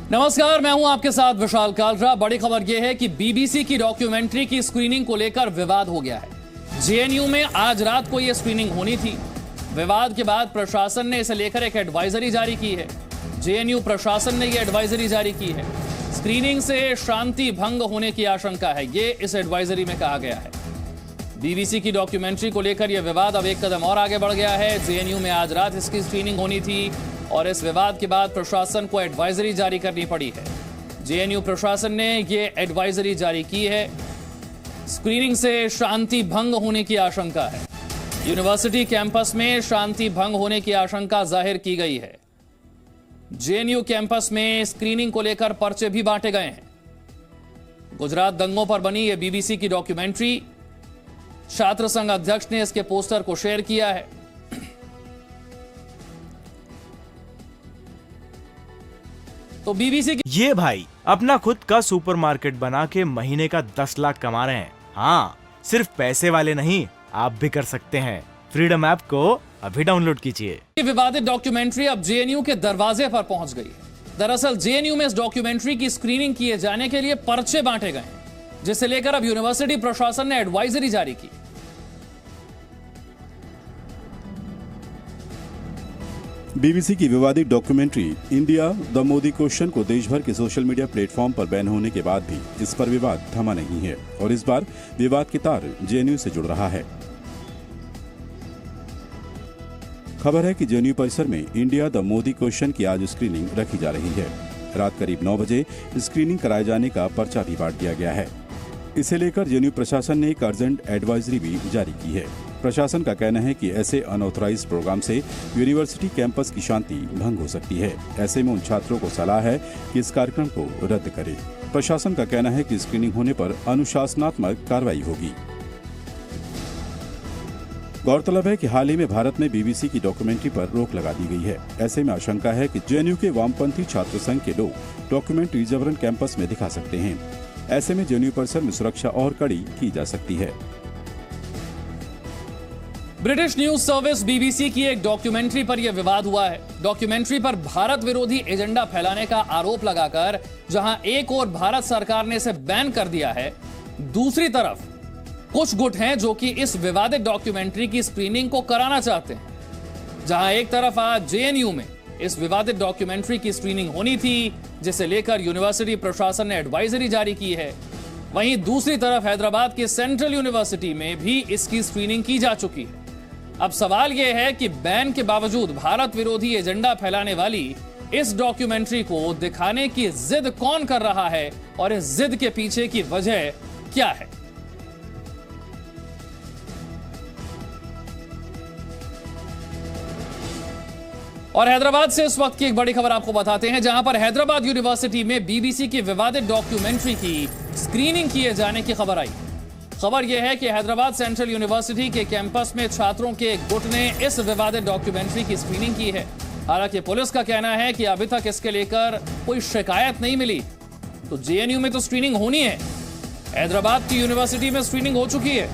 नमस्कार, मैं हूं आपके साथ विशाल कालरा। बड़ी खबर यह है कि बीबीसी की डॉक्यूमेंट्री की स्क्रीनिंग को लेकर विवाद हो गया है। जेएनयू में आज रात को यह स्क्रीनिंग होनी थी। विवाद के बाद प्रशासन ने इसे लेकर एक एडवाइजरी जारी की है। जेएनयू प्रशासन ने यह एडवाइजरी जारी की है। स्क्रीनिंग से शांति भंग होने की आशंका है, ये इस एडवाइजरी में कहा गया है। बीबीसी की डॉक्यूमेंट्री को लेकर यह विवाद अब एक कदम और आगे बढ़ गया है। जेएनयू में आज रात इसकी स्क्रीनिंग होनी थी और इस विवाद के बाद प्रशासन को एडवाइजरी जारी करनी पड़ी है। जेएनयू प्रशासन ने यह एडवाइजरी जारी की है। स्क्रीनिंग से शांति भंग होने की आशंका है। यूनिवर्सिटी कैंपस में शांति भंग होने की आशंका जाहिर की गई है। जेएनयू कैंपस में स्क्रीनिंग को लेकर पर्चे भी बांटे गए हैं। गुजरात दंगों पर बनी यह बीबीसी की डॉक्यूमेंट्री, छात्र संघ अध्यक्ष ने इसके पोस्टर को शेयर किया है। तो बीबीसी की ये भाई अपना खुद का सुपरमार्केट बना के महीने का 10 लाख कमा रहे हैं। हाँ, सिर्फ पैसे वाले नहीं, आप भी कर सकते हैं। फ्रीडम ऐप को अभी डाउनलोड कीजिए। विवादित डॉक्यूमेंट्री अब जेएनयू के दरवाजे पर पहुंच गई है। दरअसल जेएनयू में इस डॉक्यूमेंट्री की स्क्रीनिंग किए जाने के लिए पर्चे बांटे गए हैं, जिसे लेकर अब यूनिवर्सिटी प्रशासन ने एडवाइजरी जारी की। बीबीसी की विवादित documentary India the Modi question को देश भर के सोशल मीडिया प्लेटफॉर्म पर बैन होने के बाद भी इस पर विवाद थमा नहीं है और इस बार विवाद की तार जेएनयू से जुड़ रहा है। खबर है कि जेएनयू परिसर में इंडिया द मोदी क्वेश्चन की आज स्क्रीनिंग रखी जा रही है। रात करीब 9 बजे स्क्रीनिंग कराए जाने का पर्चा भी बांट दिया गया है। इसे लेकर जेएनयू प्रशासन ने एक अर्जेंट एडवाइजरी भी जारी की है। प्रशासन का कहना है कि ऐसे अनऑथराइज्ड प्रोग्राम से यूनिवर्सिटी कैंपस की शांति भंग हो सकती है। ऐसे में उन छात्रों को सलाह है कि इस कार्यक्रम को रद्द करें। प्रशासन का कहना है कि स्क्रीनिंग होने पर अनुशासनात्मक कार्रवाई होगी। गौरतलब है कि हाल ही में भारत में बीबीसी की डॉक्यूमेंट्री पर रोक लगा दी गई है। ऐसे में आशंका है कि जेएनयू के वामपंथी छात्र संघ के लोग डॉक्यूमेंट्री जबरन कैंपस में दिखा सकते हैं। ऐसे में जेएनयू परिसर में सुरक्षा और कड़ी की जा सकती है। ब्रिटिश न्यूज सर्विस बीबीसी की एक डॉक्यूमेंट्री पर यह विवाद हुआ है। डॉक्यूमेंट्री पर भारत विरोधी एजेंडा फैलाने का आरोप लगाकर जहां एक ओर भारत सरकार ने इसे बैन कर दिया है, दूसरी तरफ कुछ गुट हैं जो कि इस विवादित डॉक्यूमेंट्री की स्क्रीनिंग को कराना चाहते हैं। जहां एक तरफ आज जेएनयू में इस विवादित डॉक्यूमेंट्री की स्क्रीनिंग होनी थी, जिसे लेकर यूनिवर्सिटी प्रशासन ने एडवाइजरी जारी की है, वहीं दूसरी तरफ हैदराबाद की सेंट्रल यूनिवर्सिटी में भी इसकी स्क्रीनिंग की जा चुकी है। अब सवाल यह है कि बैन के बावजूद भारत विरोधी एजेंडा फैलाने वाली इस डॉक्यूमेंट्री को दिखाने की जिद कौन कर रहा है और इस जिद के पीछे की वजह क्या है। और हैदराबाद से इस वक्त की एक बड़ी खबर आपको बताते हैं, जहां पर हैदराबाद यूनिवर्सिटी में बीबीसी की विवादित डॉक्यूमेंट्री की स्क्रीनिंग किए जाने की खबर आई। खबर यह है कि हैदराबाद सेंट्रल यूनिवर्सिटी के कैंपस में छात्रों के एक गुट ने इस विवादित डॉक्यूमेंट्री की स्क्रीनिंग की है। हालांकि पुलिस का कहना है कि अभी तक इसके लेकर कोई शिकायत नहीं मिली। तो जेएनयू में तो स्क्रीनिंग होनी है, हैदराबाद की यूनिवर्सिटी में स्क्रीनिंग हो चुकी है।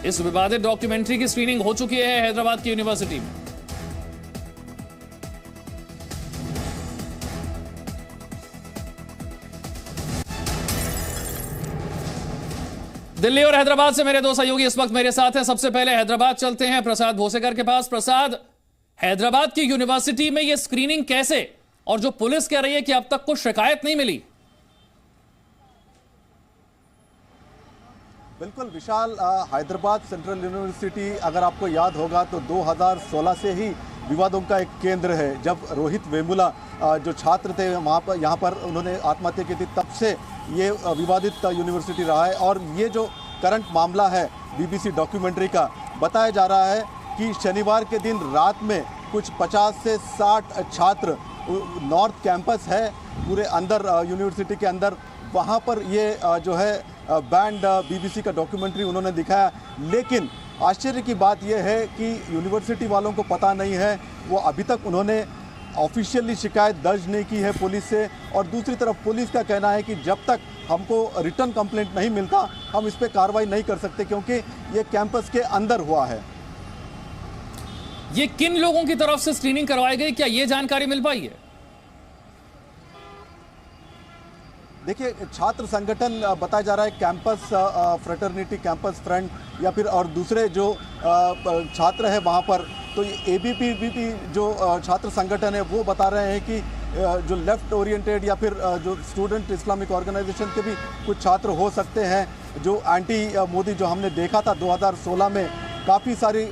इस विवादित डॉक्यूमेंट्री की स्क्रीनिंग हो चुकी है हैदराबाद की यूनिवर्सिटी में। दिल्ली और हैदराबाद से मेरे दो सहयोगी इस वक्त मेरे साथ हैं। सबसे पहले हैदराबाद चलते हैं प्रसाद भोसेकर के पास। प्रसाद, हैदराबाद की यूनिवर्सिटी में यह स्क्रीनिंग कैसे, और जो पुलिस कह रही है कि अब तक कुछ शिकायत नहीं मिली। बिल्कुल विशाल, हैदराबाद सेंट्रल यूनिवर्सिटी अगर आपको याद होगा तो 2016 से ही विवादों का एक केंद्र है। जब रोहित वेमुला जो छात्र थे वहाँ पर यहाँ पर उन्होंने आत्महत्या की थी, तब से ये विवादित यूनिवर्सिटी रहा है। और ये जो करंट मामला है बीबीसी डॉक्यूमेंट्री का, बताया जा रहा है कि शनिवार के दिन रात में कुछ 50 से 60 छात्र नॉर्थ कैंपस है पूरे अंदर यूनिवर्सिटी के अंदर, वहाँ पर ये जो है बैंड बीबीसी का डॉक्यूमेंट्री उन्होंने दिखाया। लेकिन आश्चर्य की बात यह है कि यूनिवर्सिटी वालों को पता नहीं है, वो अभी तक उन्होंने ऑफिशियली शिकायत दर्ज नहीं की है पुलिस से। और दूसरी तरफ पुलिस का कहना है कि जब तक हमको रिटर्न कंप्लेंट नहीं मिलता हम इस पर कार्रवाई नहीं कर सकते, क्योंकि ये कैंपस के अंदर हुआ है। ये किन लोगों की तरफ से स्क्रीनिंग करवाई गई, क्या ये जानकारी मिल पाई है? देखिए, छात्र संगठन बताया जा रहा है, कैंपस फ्रेटर्निटी, कैंपस फ्रंट या फिर और दूसरे जो छात्र हैं वहाँ पर, तो ये ABPVP जो छात्र संगठन है वो बता रहे हैं कि जो लेफ्ट ओरिएंटेड या फिर जो स्टूडेंट इस्लामिक ऑर्गेनाइजेशन के भी कुछ छात्र हो सकते हैं जो एंटी मोदी जो हमने देखा था 2016 में, काफ़ी सारी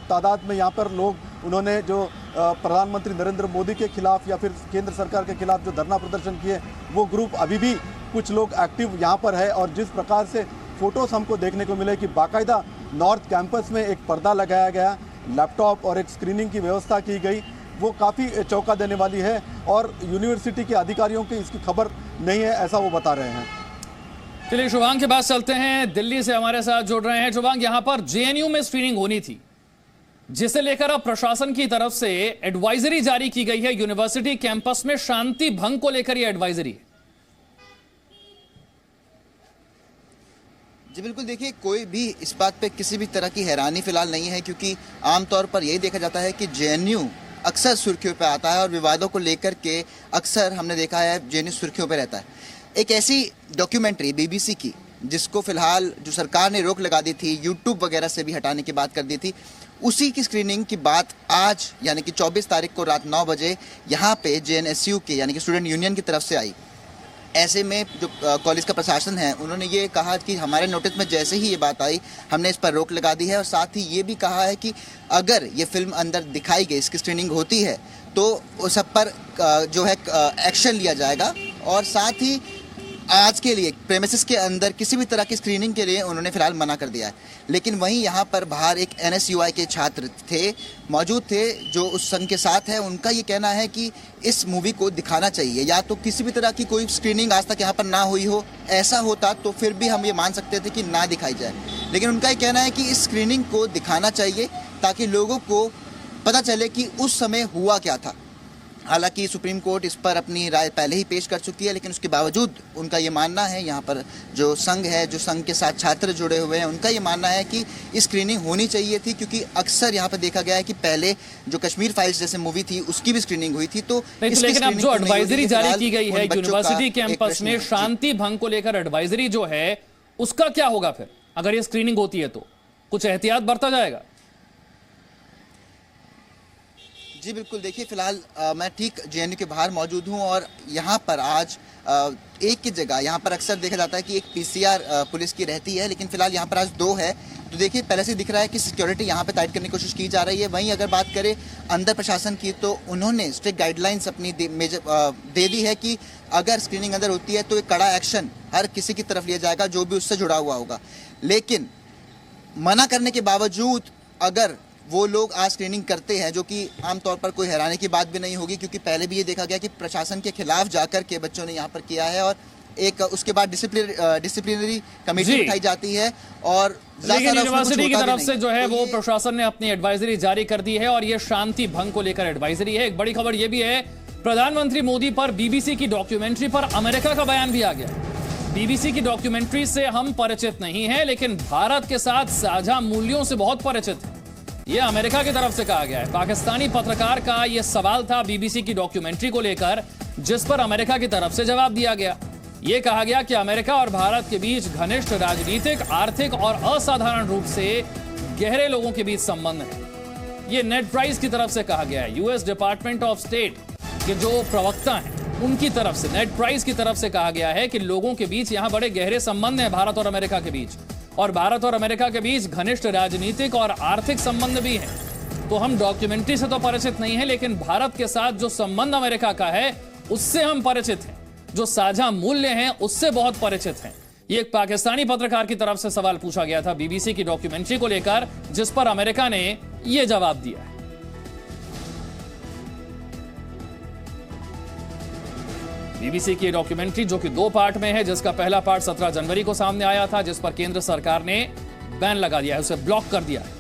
तादाद में यहाँ पर लोग उन्होंने जो प्रधानमंत्री नरेंद्र मोदी के खिलाफ या फिर केंद्र सरकार के खिलाफ जो धरना प्रदर्शन किए, वो ग्रुप अभी भी कुछ लोग एक्टिव यहाँ पर है। और जिस प्रकार से फोटोज हमको देखने को मिले कि बाकायदा नॉर्थ कैंपस में एक पर्दा लगाया गया, लैपटॉप और एक स्क्रीनिंग की व्यवस्था की गई, वो काफ़ी चौंका देने वाली है और यूनिवर्सिटी के अधिकारियों की इसकी खबर नहीं है, ऐसा वो बता रहे हैं। चलिए शुभांग के पास चलते हैं, दिल्ली से हमारे साथ जुड़ रहे हैं। शुभांग, यहां पर JNU में स्क्रीनिंग होनी थी, जिसे लेकर अब प्रशासन की तरफ से एडवाइजरी जारी की गई है। यूनिवर्सिटी कैंपस में शांति भंग को लेकर यह एडवाइजरी है। जी बिल्कुल, देखिए कोई भी इस बात पे किसी भी तरह की हैरानी फिलहाल नहीं है, क्योंकि आमतौर पर यही देखा जाता है कि JNU अक्सर सुर्खियों पे आता है और विवादों को लेकर के अक्सर हमने देखा है JNU सुर्खियों पे रहता है। एक ऐसी डॉक्यूमेंट्री BBC की, जिसको फिलहाल जो सरकार ने रोक लगा दी थी, YouTube वगैरह से भी हटाने की बात कर दी थी, उसी की स्क्रीनिंग की बात आज यानी कि 24 तारीख को रात 9 बजे यहाँ पे JNSU के यानी कि स्टूडेंट यूनियन की तरफ से आई। ऐसे में जो कॉलेज का प्रशासन है, उन्होंने ये कहा कि हमारे नोटिस में जैसे ही ये बात आई, हमने इस पर रोक लगा दी है और साथ ही ये भी कहा है कि अगर ये फिल्म अंदर दिखाई गई, इसकी स्क्रीनिंग होती है, तो उस सब पर जो है एक्शन लिया जाएगा। और साथ ही आज के लिए प्रेमिसेस के अंदर किसी भी तरह की स्क्रीनिंग के लिए उन्होंने फिलहाल मना कर दिया है। लेकिन वहीं यहाँ पर बाहर एक NSUI के छात्र मौजूद थे जो उस संघ के साथ है। उनका ये कहना है कि इस मूवी को दिखाना चाहिए, या तो किसी भी तरह की कोई स्क्रीनिंग आज तक यहाँ पर ना हुई हो, ऐसा होता तो फिर भी हम ये मान सकते थे कि ना दिखाई जाए, लेकिन उनका ये कहना है कि इस स्क्रीनिंग को दिखाना चाहिए ताकि लोगों को पता चले कि उस समय हुआ क्या था। हालांकि सुप्रीम कोर्ट इस पर अपनी राय पहले ही पेश कर चुकी है, लेकिन उसके बावजूद उनका ये मानना है, यहाँ पर जो संघ है, जो संघ के साथ छात्र जुड़े हुए हैं, उनका ये मानना है कि स्क्रीनिंग होनी चाहिए थी, क्योंकि अक्सर यहाँ पर देखा गया है कि पहले जो कश्मीर फाइल्स जैसे मूवी थी उसकी भी स्क्रीनिंग हुई थी। तो लेकिन अब जो एडवाइजरी जारी की गई है यूनिवर्सिटी कैंपस में शांति भंग को लेकर एडवाइजरी जो है, उसका क्या होगा फिर? अगर ये स्क्रीनिंग होती है तो कुछ एहतियात बरता जाएगा? जी बिल्कुल, देखिए फिलहाल मैं ठीक JNU के बाहर मौजूद हूं और यहाँ पर आज एक की जगह यहाँ पर अक्सर देखा जाता है कि एक PCR पुलिस की रहती है, लेकिन फिलहाल यहाँ पर आज 2 है। तो देखिए पहले से दिख रहा है कि सिक्योरिटी यहाँ पे टाइट करने की कोशिश की जा रही है। वहीं अगर बात करें अंदर प्रशासन की, तो उन्होंने स्ट्रिक्ट गाइडलाइंस अपनी दे दी है कि अगर स्क्रीनिंग अंदर होती है तो एक कड़ा एक्शन हर किसी की तरफ लिया जाएगा जो भी उससे जुड़ा हुआ होगा। लेकिन मना करने के बावजूद अगर वो लोग आज स्क्रीनिंग करते हैं, जो कि आमतौर पर कोई हैरानी की बात भी नहीं होगी, क्योंकि पहले भी ये देखा गया कि प्रशासन के खिलाफ जाकर के बच्चों ने यहाँ पर किया है और एक उसके बाद डिसिप्लिनरी कमेटी उठाई जाती है। और लेकिन यूनिवर्सिटी की तरफ से जो है वो प्रशासन ने अपनी एडवाइजरी जारी कर दी है और ये शांति भंग को लेकर एडवाइजरी है। एक बड़ी खबर ये भी है, प्रधानमंत्री मोदी पर BBC की डॉक्यूमेंट्री पर अमेरिका का बयान भी आ गया। BBC की डॉक्यूमेंट्री से हम परिचित नहीं है, लेकिन भारत के साथ साझा मूल्यों से बहुत परिचित है, ये अमेरिका की तरफ से कहा गया है। पाकिस्तानी पत्रकार का यह सवाल था BBC की डॉक्यूमेंट्री को लेकर, जिस पर अमेरिका की तरफ से जवाब दिया गया। यह कहा गया कि अमेरिका और भारत के बीच घनिष्ठ राजनीतिक, आर्थिक और असाधारण रूप से गहरे लोगों के बीच संबंध है। यह नेड प्राइस की तरफ से कहा गया है। US डिपार्टमेंट ऑफ स्टेट के जो प्रवक्ता हैं, उनकी तरफ से, नेड प्राइस की तरफ से कहा गया है कि लोगों के बीच यहां बड़े गहरे संबंध हैं भारत और अमेरिका के बीच, और भारत और अमेरिका के बीच घनिष्ठ राजनीतिक और आर्थिक संबंध भी हैं। तो हम डॉक्यूमेंट्री से तो परिचित नहीं है, लेकिन भारत के साथ जो संबंध अमेरिका का है उससे हम परिचित हैं, जो साझा मूल्य हैं उससे बहुत परिचित हैं। ये एक पाकिस्तानी पत्रकार की तरफ से सवाल पूछा गया था BBC की डॉक्यूमेंट्री को लेकर, जिस पर अमेरिका ने यह जवाब दिया है। BBC की डॉक्यूमेंट्री जो कि 2 पार्ट में है, जिसका पहला पार्ट 17 जनवरी को सामने आया था, जिस पर केंद्र सरकार ने बैन लगा दिया है, उसे ब्लॉक कर दिया है।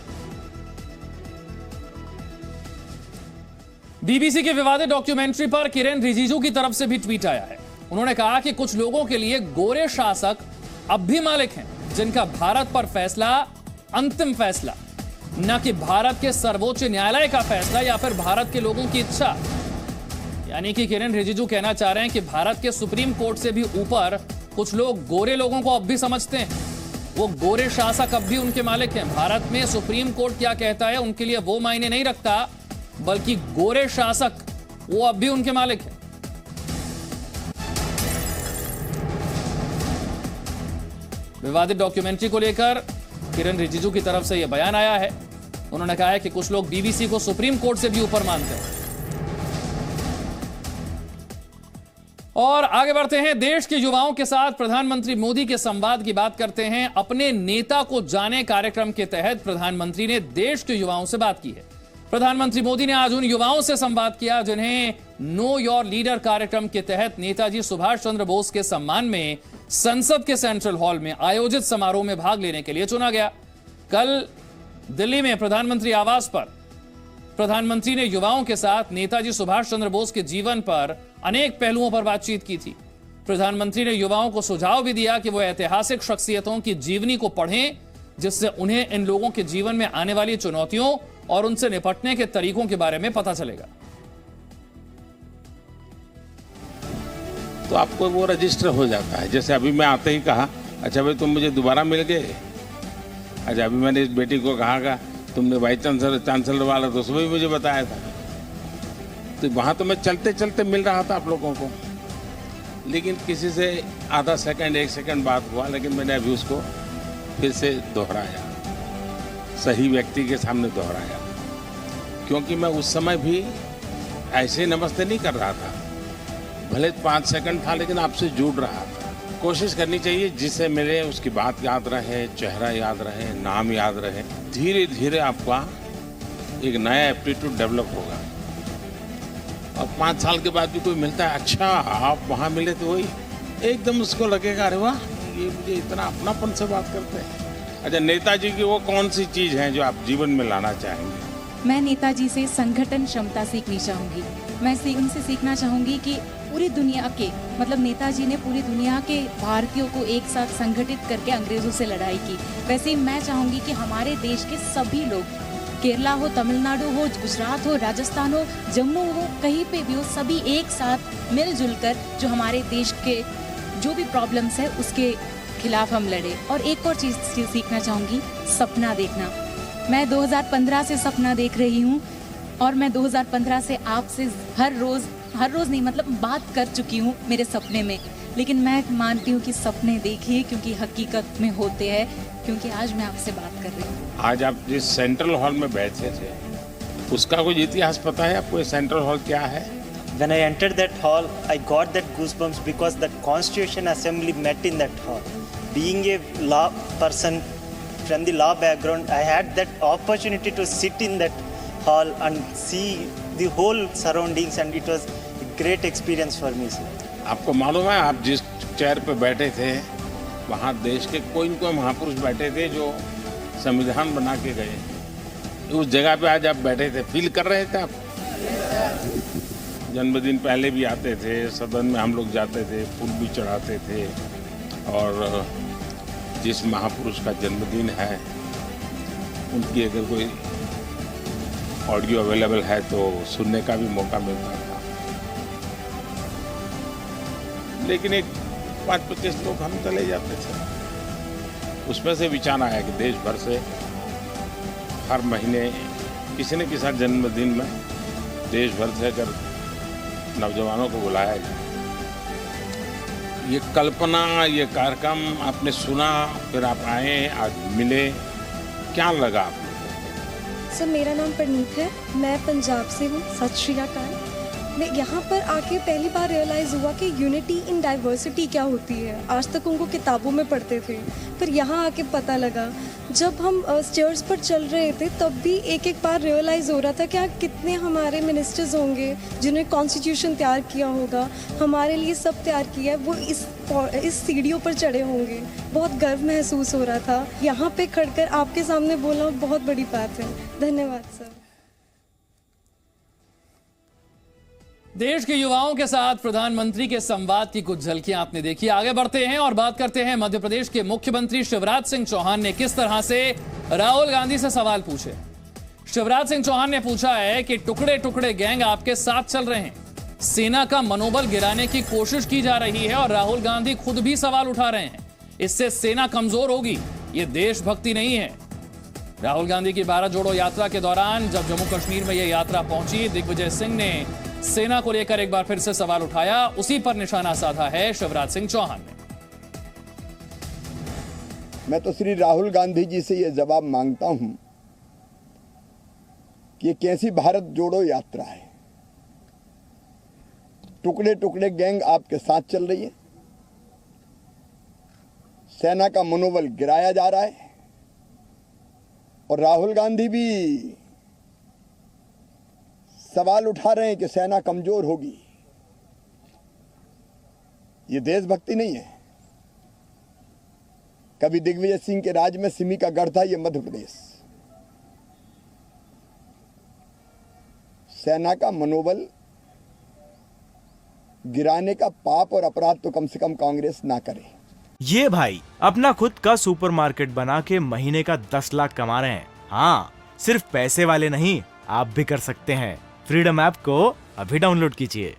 BBC की विवादित डॉक्यूमेंट्री पर किरेन रिजिजू की तरफ से भी ट्वीट आया है। उन्होंने कहा कि कुछ लोगों के लिए गोरे शासक अब भी मालिक हैं, जिनका भारत पर फैसला अंतिम फैसला, न कि भारत के सर्वोच्च न्यायालय का फैसला या फिर भारत के लोगों की इच्छा। यानी कि किरेन रिजिजू कहना चाह रहे हैं कि भारत के सुप्रीम कोर्ट से भी ऊपर कुछ लोग गोरे लोगों को अब भी समझते हैं। वो गोरे शासक अब भी उनके मालिक हैं। भारत में सुप्रीम कोर्ट क्या कहता है उनके लिए वो मायने नहीं रखता, बल्कि गोरे शासक वो अब भी उनके मालिक हैं। विवादित डॉक्यूमेंट्री को लेकर किरेन रिजिजू की तरफ से यह बयान आया है। उन्होंने कहा है कि कुछ लोग बीबीसी को सुप्रीम कोर्ट से भी ऊपर मानते हैं। और आगे बढ़ते हैं, देश के युवाओं के साथ प्रधानमंत्री मोदी के संवाद की बात करते हैं। अपने नेता को जाने कार्यक्रम के तहत प्रधानमंत्री ने देश के युवाओं से बात की है। प्रधानमंत्री मोदी ने आज उन युवाओं से संवाद किया जिन्हें नो योर लीडर कार्यक्रम के तहत नेताजी सुभाष चंद्र बोस के सम्मान में संसद के सेंट्रल हॉल में आयोजित समारोह में भाग लेने के लिए चुना गया। कल दिल्ली में प्रधानमंत्री आवास पर प्रधानमंत्री ने युवाओं के साथ नेताजी सुभाष चंद्र बोस के जीवन पर अनेक पहलुओं पर बातचीत की थी। प्रधानमंत्री ने युवाओं को सुझाव भी दिया कि वो ऐतिहासिक शख्सियतों की जीवनी को पढ़ें, जिससे उन्हें इन लोगों के जीवन में आने वाली चुनौतियों और उनसे निपटने के तरीकों के बारे में पता चलेगा। तो आपको वो रजिस्टर हो जाता है। जैसे अभी मैं आते ही कहा, अच्छा भाई तुम मुझे दोबारा मिल गए। अच्छा अभी मैंने इस बेटी को कहा तुमने वाइस चांसलर वाला तो सुबह भी मुझे बताया था। तो वहाँ तो मैं चलते चलते मिल रहा था आप लोगों को, लेकिन किसी से आधा सेकंड 1 सेकंड बात हुआ, लेकिन मैंने अभी उसको फिर से दोहराया, सही व्यक्ति के सामने दोहराया, क्योंकि मैं उस समय भी ऐसे नमस्ते नहीं कर रहा था। भले 5 सेकंड था, लेकिन आपसे जुड़ रहा था। कोशिश करनी चाहिए जिससे मिले उसकी बात याद रहे, चेहरा याद रहे, नाम याद रहे। धीरे धीरे आपका एक नया एप्टीट्यूड डेवलप होगा। और 5 साल के बाद भी कोई मिलता है, अच्छा आप वहाँ मिले तो वही, एकदम उसको लगेगा अरे वाह ये मुझे इतना अपनापन से बात करते हैं। अच्छा नेताजी की वो कौन सी चीज़ है जो आप जीवन में लाना चाहेंगे? मैं नेताजी से संगठन क्षमता सीखनी चाहूँगी। मैं उनसे सीखना चाहूँगी कि पूरी दुनिया के मतलब नेताजी ने पूरी दुनिया के भारतीयों को एक साथ संगठित करके अंग्रेजों से लड़ाई की। वैसे ही मैं चाहूँगी कि हमारे देश के सभी लोग, केरला हो, तमिलनाडु हो, गुजरात हो, राजस्थान हो, जम्मू हो, कहीं पे भी हो, सभी एक साथ मिलजुल कर जो हमारे देश के जो भी प्रॉब्लम्स है उसके खिलाफ हम लड़े। और एक और चीज़ सीखना चाहूँगी, सपना देखना। मैं 2015 से सपना देख रही हूँ और मैं 2015 से आपसे हर रोज़ नहीं मतलब बात कर चुकी हूँ मेरे सपने में। लेकिन मैं मानती हूँ कि सपने देखिए क्योंकि हकीकत में होते हैं, क्योंकि आज मैं आपसे बात कर रही हूँ। आज आप जिस सेंट्रल हॉल में बैठे थे उसका कोई इतिहास पता है आपको? सेंट्रल हॉल क्या है? When I entered that hall, I got that goosebumps because the Constitution Assembly met in that hall. Being a law person from the law background, I had that opportunity to sit in that hall and see the whole surroundings, and it was a great experience for me. आपको मालूम है आप जिस chair पे बैठे थे वहाँ देश के कोई न कोई महापुरुष बैठे थे जो संविधान बना के गए। उस जगह पे आज आप बैठे थे, फील कर रहे थे आप? जन्मदिन पहले भी आते थे, सदन में हम लोग जाते थे, फूल भी चढ़ाते थे, और जिस महापुरुष का जन्मदिन है उनकी अगर कोई ऑडियो अवेलेबल है तो सुनने का भी मौका मिलता था। लेकिन एक 5-25 लोग हम चले जाते थे। उसमें से विचार आया कि देश भर से हर महीने किसी न किसी जन्मदिन में देश भर से अगर नौजवानों को बुलाया जाए। ये कल्पना, ये कार्यक्रम आपने सुना, फिर आप आए, आज मिले, क्या लगा आपको? सर मेरा नाम परनीत है, मैं पंजाब से हूँ। सत श्री अकाल। मैं यहाँ पर आके पहली बार रियलाइज़ हुआ कि यूनिटी इन डाइवर्सिटी क्या होती है। आज तक उनको किताबों में पढ़ते थे, पर यहाँ आके पता लगा। जब हम स्टेयर्स पर चल रहे थे तब भी एक एक बार रियलाइज़ हो रहा था कि कितने हमारे मिनिस्टर्स होंगे जिन्होंने कॉन्स्टिट्यूशन तैयार किया होगा, हमारे लिए सब तैयार किया है, वो इस सीढ़ियों पर चढ़े होंगे। बहुत गर्व महसूस हो रहा था। यहाँ पे खड़कर आपके सामने बोलना बहुत बड़ी बात है। धन्यवाद सर। देश के युवाओं के साथ प्रधानमंत्री के संवाद की कुछ झलकियां आपने देखी। आगे बढ़ते हैं और बात करते हैं मध्य प्रदेश के मुख्यमंत्री शिवराज सिंह चौहान ने किस तरह से राहुल गांधी से सवाल पूछे। शिवराज सिंह चौहान ने पूछा है कि टुकड़े टुकड़े गैंग आपके साथ चल रहे हैं, सेना का मनोबल गिराने की कोशिश की जा रही है और राहुल गांधी खुद भी सवाल उठा रहे हैं, इससे सेना कमजोर होगी, ये देशभक्ति नहीं है। राहुल गांधी की भारत जोड़ो यात्रा के दौरान जब जम्मू कश्मीर में यह यात्रा पहुंची, दिग्विजय सिंह ने सेना को लेकर एक बार फिर से सवाल उठाया, उसी पर निशाना साधा है शिवराज सिंह चौहान ने। मैं तो श्री राहुल गांधी जी से यह जवाब मांगता हूं कि ये कैसी भारत जोड़ो यात्रा है। टुकड़े टुकड़े गैंग आपके साथ चल रही है, सेना का मनोबल गिराया जा रहा है और राहुल गांधी भी सवाल उठा रहे हैं कि सेना कमजोर होगी। ये देशभक्ति नहीं है। कभी दिग्विजय सिंह के राज में सिमी का गढ़ था, ये मध्य प्रदेश। सेना का मनोबल गिराने का पाप और अपराध तो कम से कम कांग्रेस ना करे। ये भाई अपना खुद का सुपरमार्केट बना के महीने का 10 लाख कमा रहे हैं। हाँ, सिर्फ पैसे वाले नहीं, आप भी कर सकते हैं। फ्रीडम ऐप को अभी डाउनलोड कीजिए।